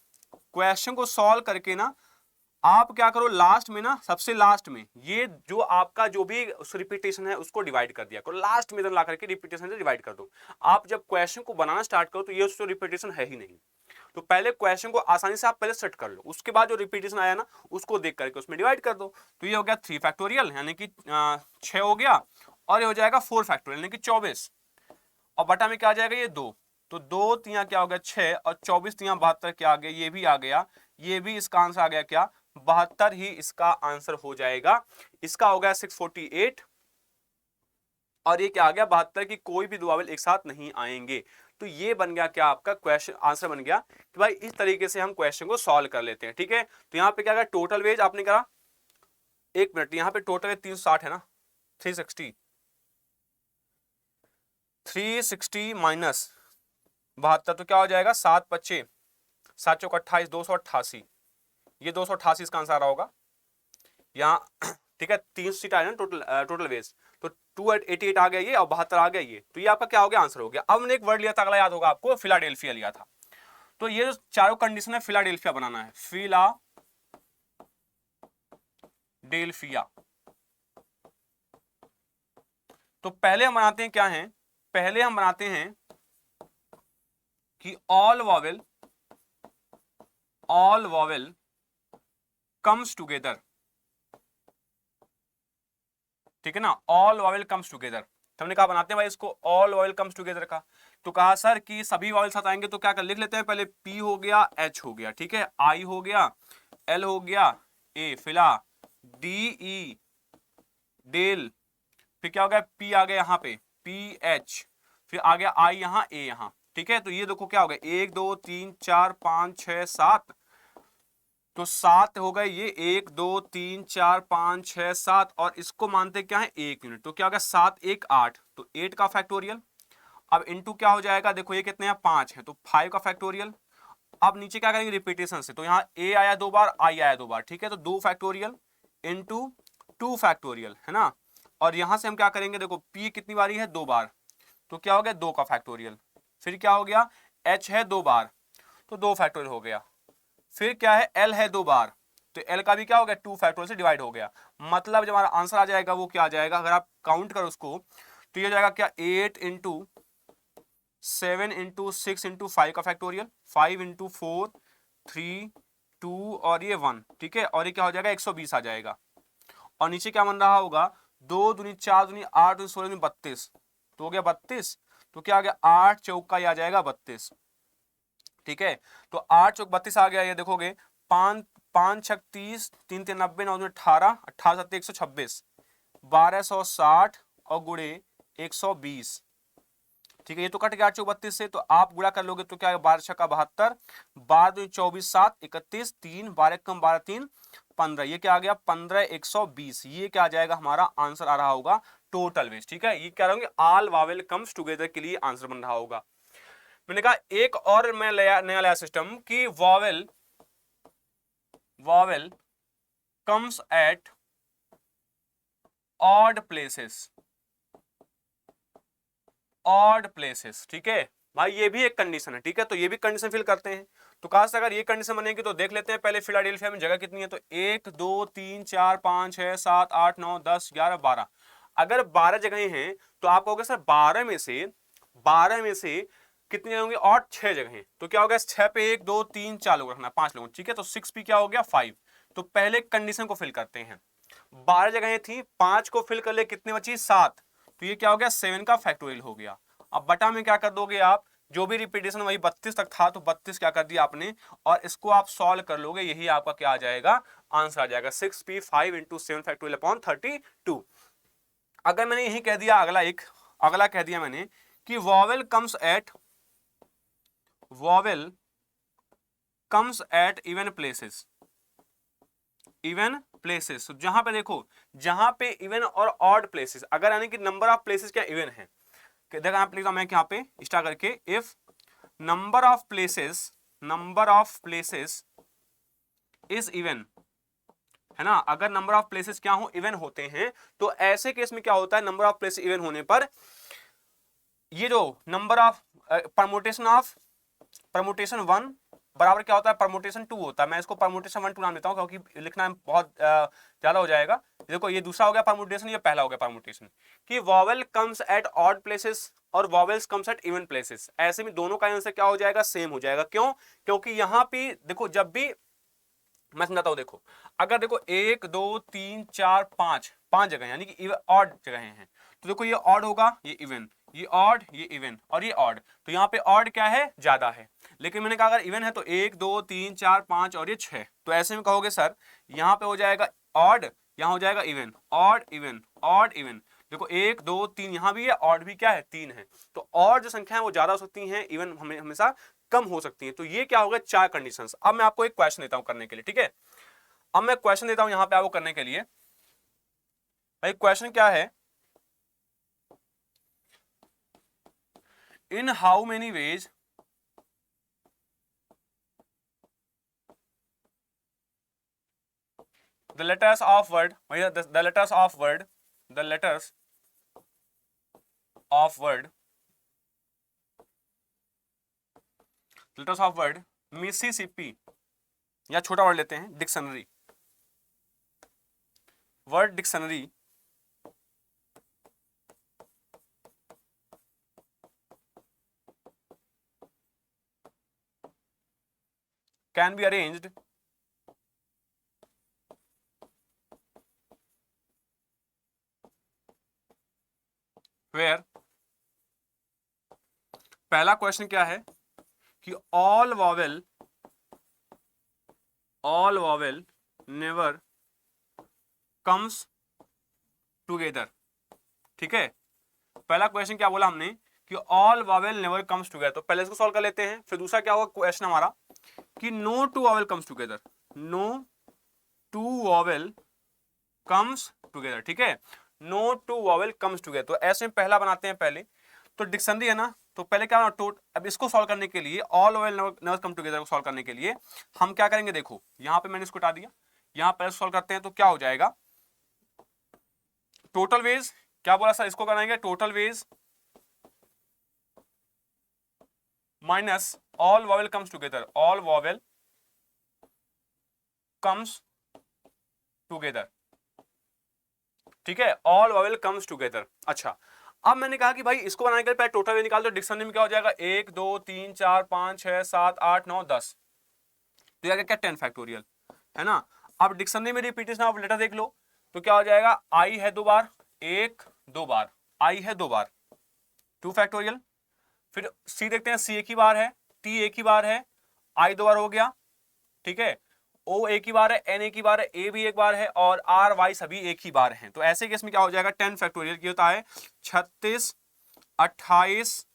क्वेश्चन को सॉल्व करके ना आप क्या करो लास्ट में ना, सबसे लास्ट में ये जो आपका जो भी रिपीटेशन है उसको डिवाइड कर दिया करो, लास्ट में ला करके रिपीटेशन से डिवाइड कर दो। आप जब क्वेश्चन को बनाना स्टार्ट करो तो ये उसको रिपीटेशन है ही नहीं, तो पहले क्वेश्चन को आसानी से आप पहले सेट कर लो, उसके बाद जो रिपीटेशन आया ना उसको देख करके उसमें डिवाइड कर दो। तो ये हो गया 3 फैक्टोरियल यानी कि 6 हो गया, और ये हो जाएगा 4 फैक्टोरियल यानी कि 24, और बटा में क्या आ जाएगा ये 2, तो 2 तिया क्या हो गया 6 और 24 तिया 72 क्या आ गया, ये भी आ गया, ये भी इसका आंसर आ गया क्या 72 ही इसका आंसर हो जाएगा। इसका हो गया 648 और ये क्या आ गया 72 की कोई भी दो वावेल एक साथ नहीं आएंगे। तो ये बन गया क्या आपका क्वेश्चन आंसर बन गया कि भाई इस तरीके से हम क्वेश्चन को सॉल्व कर लेते हैं। ठीक है, तो यहां पे क्या गया टोटल वेज आपने करा, एक मिनट, यहां पे टोटल वेज 360 है ना, 360 माइनस 72, तो क्या हो जाएगा 7 25 7 चौक 28 288, ये 288 इसका आंसर आ रहा होगा यहाँ। ठीक है, 3 सीट आए ना टोटल वेज, तो 288 आ गया ये और 72 आ गया ये, तो ये आपका क्या हो गया आंसर हो गया। अब हमने एक वर्ड लिया था, अगला याद होगा आपको, फिलाडेल्फिया लिया था। तो ये जो चारों कंडीशन है फिलाडेल्फिया बनाना है, फिलाडेल्फिया। तो पहले हम बनाते हैं क्या है, पहले हम बनाते हैं कि ऑल वॉवेल कम्स टुगेदर, ठीक है ना, ऑल वॉवेल कम्स टुगेदर। तो हमने कहा बनाते हैं भाई इसको ऑल वॉवेल कम्स टुगेदर का, तो कहा सर कि सभी वॉवेल साथ आएंगे, तो क्या कर लिख लेते हैं पहले, पी हो गया, एच हो गया, ठीक है, आई हो गया, एल हो गया, ए फिला, डी ई डेल, फिर क्या हो गया पी आ गया यहाँ पे, पी एच, फिर आ गया आई यहाँ, ए यहाँ। ठीक है, तो ये देखो क्या हो गया 1 2 3 4 5 6 7, तो 7 हो गए ये, 1 2 3 4 5 6 7, और इसको मानते क्या है 1 यूनिट, तो क्या हो गया 7 1 8, तो 8 का फैक्टोरियल। अब इनटू क्या हो जाएगा, देखो ये कितने हैं 5 है, तो 5 का फैक्टोरियल। अब नीचे क्या करेंगे रिपीटेशन से, तो यहाँ ए आया 2 बार, आई आया 2 बार, ठीक है, तो 2 फैक्टोरियल इनटू 2 फैक्टोरियल, है ना, और यहां से हम क्या करेंगे, देखो p कितनी बारी है, 2 बार, तो क्या हो गया 2 का फैक्टोरियल। फिर क्या हो गया, h है 2 बार तो 2 फैक्टोरियल हो गया। फिर क्या है, l है 2 बार तो l का भी क्या हो गया 2 फैक्टोरियल से डिवाइड हो गया। मतलब जब हमारा आंसर आ जाएगा वो क्या आ जाएगा, अगर आप काउंट करो उसको तो ये हो जाएगा क्या 8 इंटू 7 इंटू 6 इंटू 5 का फैक्टोरियल, 5 इंटू 4 3 2 और ये 1, ठीक है। और ये क्या हो जाएगा 120 आ जाएगा। और नीचे क्या बन रहा होगा, 2 दूनी 4 दूनी 8 दूनी 16 दूनी 32, तो हो गया 32। तो क्या आ गया 8 चौका ये आ जाएगा 32, ठीक है। तो 8 चौक 32 आ गया। ये देखोगे 5 5 छक 30, 3 3 90, 9 18, 18 7 126, 1260 और गुणे 120, ठीक है। ये तो कट गया 8 चौक 32 से, तो आप गुणा कर लोगे तो क्या है 12 छक्का 72, 12 दूनी 24 7 31, 3 12 कम 12 3 15, ये क्या आ गया 15 120। ये क्या आ जाएगा हमारा आंसर आ रहा होगा टोटल वेज, ठीक है। ये क्या रहेंगे, ऑल वावेल कम्स टुगेदर के लिए आंसर बन रहा होगा। मैंने कहा एक और मैं नया लाया सिस्टम कि vowel comes at odd places, ठीक है भाई, ये भी एक कंडीशन है, ठीक है। तो ये भी कंडीशन फिल करते हैं। तो कहा अगर ये कंडीशन बनेगी तो देख लेते हैं पहले फिलाडेल्फिया में जगह कितनी है, तो 1 2 3 4 5 6 7 8 9 10 11 12, अगर 12 जगहें हैं तो आप कहोगे सर 12 में से कितनी होंगी, और 6 जगहें, तो क्या हो गया 6 पे 1 2 3 4 लोग रखना, 5 लोग, ठीक है। तो 6 भी क्या हो गया 5। तो पहले कंडीशन को फिल करते हैं, 12 जगहें थी, 5 को फिल कर ले, कितनी बची 7, तो ये क्या हो गया 7 का फैक्टोरियल हो गया। अब बटा में क्या कर दोगे आप, जो भी रिपीटेशन वही 32 तक था तो 32 क्या कर दिया आपने, और इसको आप सॉल्व कर लोगे, यही आपका क्या आ जाएगा आंसर आ जाएगा 6p5 इंटू 7 फैक्टोरियल अपॉन 32। अगर मैंने यही कह दिया, अगला कह दिया मैंने कि vowel comes at even places, तो जहां पे देखो, जहां पे इवन और ऑड प्लेसेस, अगर यानी कि नंबर ऑफ प्लेसेस क्या इवन है, देखो आप लिखता हूं मैं यहाँ पे स्टार्ट करके, if number of places is even, है ना, अगर नंबर ऑफ प्लेसेस क्या हो इवन होते हैं, तो ऐसे केस में क्या होता है, नंबर ऑफ प्लेसेस इवन होने पर ये जो नंबर ऑफ परमुटेशन 1 बराबर क्या होता है, परमुटेशन 2 होता है। मैं इसको परमुटेशन 1 2 नाम देता हूं क्योंकि लिखना बहुत ज्यादा हो जाएगा। देखो ये दूसरा हो गया परमुटेशन, ये पहला हो गया परमुटेशन, कि vowel comes at odd places और vowels comes at even places, ऐसे में दोनों का आंसर क्या हो जाएगा, सेम हो जाएगा। क्यों, क्योंकि यहां पे देखो, जब भी मैं समझाता हूं, देखो अगर देखो 1 2 3 4 5 जगह यानी कि ऑड जगह हैं, तो देखो ये ऑड होगा, ये इवन, ये ऑड, ये इवन और ये ऑड, तो यहाँ पे ऑड क्या है, ज्यादा है। लेकिन मैंने कहा अगर इवन है तो 1 2 3 4 5 और ये 6, तो ऐसे में कहोगे सर यहाँ पे हो जाएगा ऑड, यहाँ हो जाएगा even, odd even odd even. देखो 1 2 3 यहाँ भी है, ऑड भी क्या है 3 है, तो और जो संख्या है वो ज्यादा हो सकती हैं, इवन हमेशा कम हो सकती है। तो ये क्या होगा 4 कंडीशंस। अब मैं आपको एक क्वेश्चन देता हूं करने के लिए, ठीक है। अब मैं क्वेश्चन देता हूं यहां पे आपको करने के लिए। भाई क्वेश्चन क्या है, in how many ways the letters of word the letters of word Mississippi, या छोटा वर्ड लेते हैं dictionary, word dictionary can be arranged where, पहला क्वेश्चन क्या है कि all vowel never comes together, ठीक है। पहला क्वेश्चन क्या बोला हमने कि all vowel never comes together, तो पहले इसको सॉल्व कर लेते हैं। फिर दूसरा क्या होगा क्वेश्चन हमारा कि no two vowel comes together, no two vowel comes together, ठीक है, no two vowel comes together. तो ऐसे में पहला बनाते हैं पहले, तो डिक्शनरी है ना, तो पहले क्या होना टोट, अब इसको सॉल्व करने के लिए all vowel never come together को सॉल्व करने के लिए हम क्या करेंगे, देखो यहां पे मैंने इसको हटा दिया, यहां पर सॉल्व करते हैं तो क्या हो जाएगा, टोटल वेज क्या बोला सर, इसको कराएंगे total ways minus all vowel comes together, all vowel comes together, ठीक है, ऑल वॉवेल कम्स टुगेदर। अच्छा, अब मैंने कहा कि भाई इसको बनाने के लिए पहले टोटल वेज निकाल दो। डिक्शनरी में क्या हो जाएगा, 1 2 3 4 5 6 7 8 9 10, तो यह क्या 10 फैक्टोरियल है ना। अब डिक्शनरी में रिपीटेशन ऑफ लेटर देख लो, तो क्या हो जाएगा, आई है 2 बार, 1 2 बार, आई है 2 बार, 2 फैक्टोरियल। फिर सी देखते हैं, सी एक ही बार है, टी एक ही बार है, आई 2 बार हो गया, ठीक है, ओ एक ही बार है, एन एक ही बार है, ए भी एक बार है, और आर वाई सभी एक ही बार हैं। तो ऐसे केस में क्या हो जाएगा, 10 फैक्टोरियल की होता है 36 28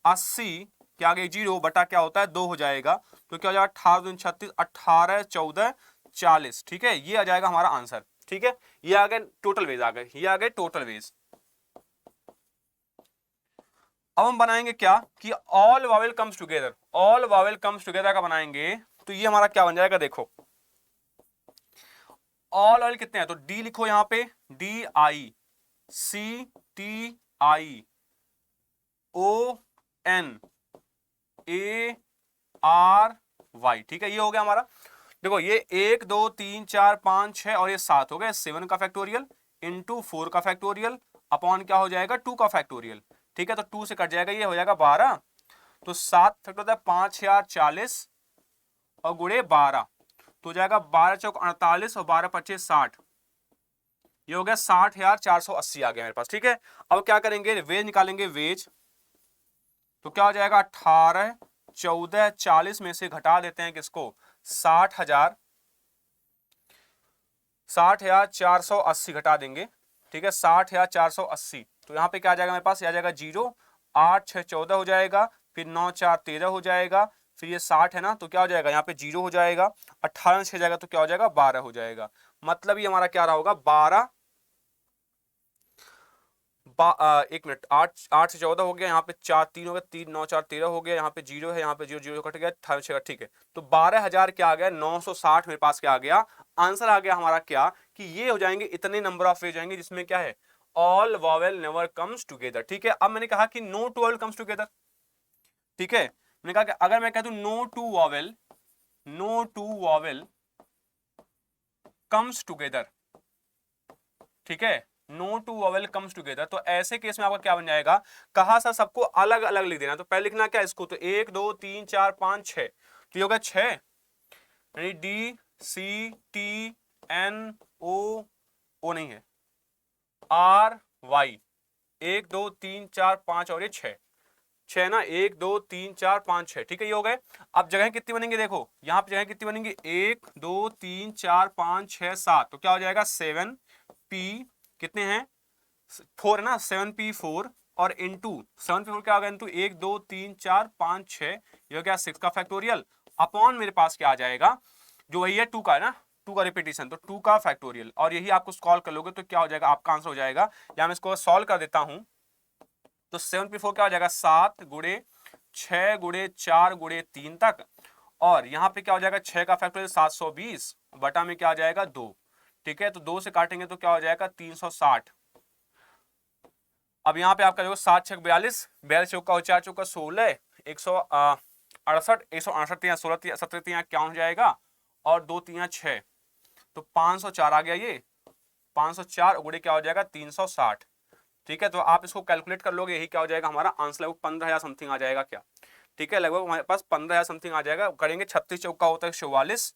80 के आगे 0 बटा क्या होता है 2 हो जाएगा, तो क्या हो जाएगा 18 36 18 14 40, ठीक है, ये आ जाएगा हमारा आंसर। ठीक है, ये आ गए टोटल वेज, आ गए ये आ गए टोटल वेज। अब हम बनाएंगे क्या कि all Wavell comes together, all Wavell comes together का बनाएंगे, तो ये हमारा क्या बन जाएगा, देखो ऑल वावेल कितने हैं, तो डी लिखो यहां पे, D I C T I O N A R Y, ठीक है, ये हो गया हमारा। देखो ये 1 2 3 4 5 6 और ये 7 हो गए, 7 का फैक्टोरियल इंटू 4 का फैक्टोरियल अपॉन क्या हो जाएगा 2 का फैक्टोरियल, ठीक है, तो 2 से कट जाएगा, ये हो जाएगा 12, तो 7 फैक्टर होता है 5 4 40 और गुणे 12, तो जाएगा 12 चौक 48 और 12 25 60, ये हो गया 60,480 आ गया मेरे पास। ठीक है, अब क्या करेंगे, वेज निकालेंगे, वेज तो क्या हो जाएगा 18 14 40 में से घटा देते हैं किसको 60,000, 60,480 घटा देंगे, ठीक है, 60,480, तो यहाँ पे क्या आ जाएगा मेरे पास, आ जाएगा 0, 8 6 14 हो जाएगा, फिर 9 4 13 हो जाएगा, फिर ये 60 है ना, तो क्या हो जाएगा यहाँ पे 0 हो जाएगा, 18 से जाएगा तो क्या हो जाएगा 12 हो जाएगा, मतलब ये हमारा क्या रहा होगा 12 एक मिनट, 8 से 14 हो गया, यहाँ पे 4 3 हो गया, 3 9 4 13 हो गया, यहाँ पे 0 है, यहाँ पे 0 0 कट गया, 18 ठीक है, तो 12,000 क्या आ गया 960 मेरे पास क्या आ गया, आंसर आ गया हमारा क्या कि ये हो जाएंगे, इतने नंबर ऑफ वेज जाएंगे जिसमें क्या है all vowel never comes together. ठीक है, अब मैंने कहा कि no two vowel comes together, ठीक है, मैंने कहा कि अगर मैं कह दूं no two vowel, no two vowel comes together, ठीक है, no two vowel comes together, तो ऐसे केस में आपका क्या बन जाएगा, कहा सा सबको अलग अलग लिख देना, तो पहले लिखना क्या इसको, तो 1 2 3 4 5 6, तो ये होगा 6, यानी D C T N O नहीं है आर वाई, 1 2 3 4 5 और ये 6 ना, 1 2 3 4 5 6, ठीक है, ये हो गए। अब जगह कितनी बनेंगी, देखो यहाँ पे जगह कितनी बनेंगी, 1 2 3 4 5 6 7, तो क्या हो जाएगा 7 पी कितने हैं 4 है ना, 7p4 और इंटू 7p4 क्या होगा इंटू 1 2 3 4 5 6, ये हो गया 6 का फैक्टोरियल अपॉन मेरे पास क्या आ जाएगा, जो वही है 2 का है ना, 2 का रिपीटेशन, तो 2 का फैक्टोरियल, और यही आपको सॉल्व कर लोगे तो क्या हो जाएगा, आपका आंसर हो जाएगा, या मैं इसको सॉल्व कर देता हूं, तो 7p4 क्या हो जाएगा 7 गुणे 6 गुणे 4 गुणे 3 तक, और यहाँ पे क्या हो जाएगा 6 का फैक्टोरियल 720 बटा में क्या आ जाएगा 2, ठीक है, तो 2 से काटेंगे तो क्या हो जाएगा 360। अब यहाँ पे आपका देखो 7 6 42, 42 चौका और 4 चौका 16, 168, 168 या 16 17 या क्या हो जाएगा, और 2 3 6, तो 504 आ गया, ये 504 गुणे क्या हो जाएगा 360, ठीक है, तो आप इसको कैलकुलेट कर लोगे, यही क्या हो जाएगा हमारा आंसर, लगभग 15,000 समथिंग आ जाएगा क्या, ठीक है, लगभग हमारे पास 15,000 समथिंग आ जाएगा, करेंगे 36 चौका होता है 44,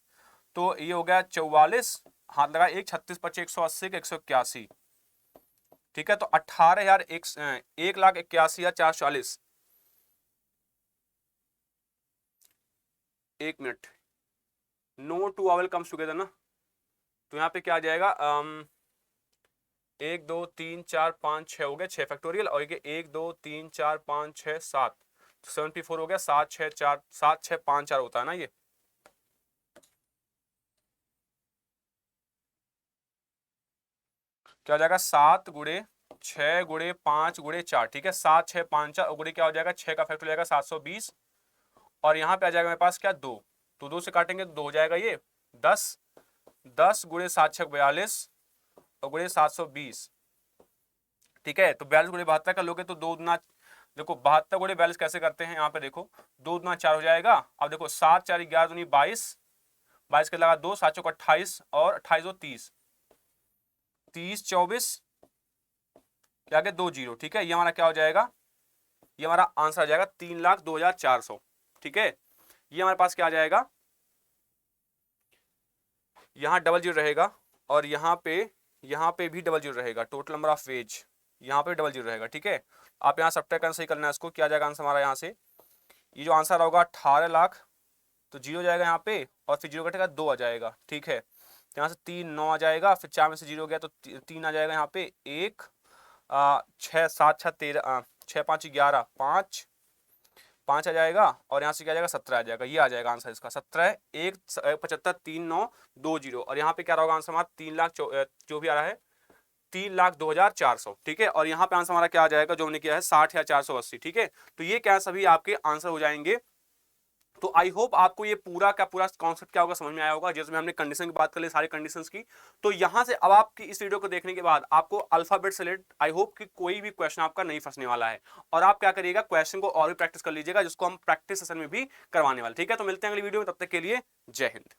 तो ये हो गया 44, हाथ लगा 1 36 25 180 के 181, ठीक है, तो 18,000 1,81,440, एक minute, no two vowel comes together ना, तो यहाँ पे क्या आ जाएगा 1 2 3 4 5 6 हो गया 6 फैक्टोरियल, और ये 1 2 3 4 5 6 7, तो 74 हो गया, 7 6 4 7 6 5 4 होता है ना, ये क्या हो जाएगा 7 गुणे 6 गुणे 5 गुणे 4, ठीक है, 7 6 5 4 गुणे क्या हो जाएगा 6 का फैक्टर जाएगा 720, और यहाँ पे आ जाएगा मेरे पास क्या 2, तो 2 से काटेंगे तो 2 हो जाएगा ये 10, 10 गुणे 7 6 42 और गुणे 720, ठीक है। तो 42 गुणे 72 कर लोगे तो 2 दूना, देखो 72 गुणे 42 कैसे करते हैं, यहाँ पे देखो 2 दूना 4 हो जाएगा। अब देखो 7 4 11 दूनी 22, 22 के लगा 2, 7 चौक 28 और 28 और 30, 30 24 क्या आगे 2 0। ठीक है, ये हमारा क्या हो जाएगा, ये हमारा आंसर आ जाएगा 3,02,400। ठीक है, ये हमारे पास क्या आ जाएगा, यहाँ डबल जीरो रहेगा और यहाँ पे भी डबल जीरो रहेगा। टोटल नंबर ऑफ वेज यहाँ पे डबल जीरो रहेगा। ठीक है, आप यहाँ सब्ट्रैक्ट करना सही करना है इसको, क्या जाएगा आंसर हमारा यहाँ से, ये जो आंसर होगा 18 लाख, तो जीरो जाएगा यहाँ पे और फिर जीरो कटेगा 2 आ जाएगा। ठीक है, तो यहाँ से 3 9 आ जाएगा, फिर 4 में से जीरो गया तो 3 आ जाएगा यहाँ पे, 1 6 7 6 13 6 5 11 5 5 आ जाएगा और यहाँ से क्या आ जाएगा 17 आ जाएगा। ये आ जाएगा आंसर इसका 17 1 75 3 9 2 0। और यहाँ पे क्या होगा आंसर हमारा 3 लाख जो भी आ रहा है 3,02,400। ठीक है, और यहाँ पे आंसर हमारा क्या आ जाएगा जो हमने किया है 60,480। ठीक है, तो ये क्या सभी आपके आंसर हो जाएंगे। तो आई होप आपको ये पूरा का पूरा कॉन्सेप्ट क्या होगा समझ में आया होगा, जिसमें हमने कंडीशन की बात कर ली, सारी कंडीशंस की। तो यहां से अब आपकी इस वीडियो को देखने के बाद आपको अल्फाबेट से रिलेटेड आई होप कि कोई भी क्वेश्चन आपका नहीं फंसने वाला है, और आप क्या करिएगा क्वेश्चन को और भी प्रैक्टिस कर लीजिएगा, जिसको हम प्रैक्टिस सेशन में भी करवाने वाले। ठीक है, तो मिलते हैं अगली वीडियो में, तब तक के लिए जय हिंद।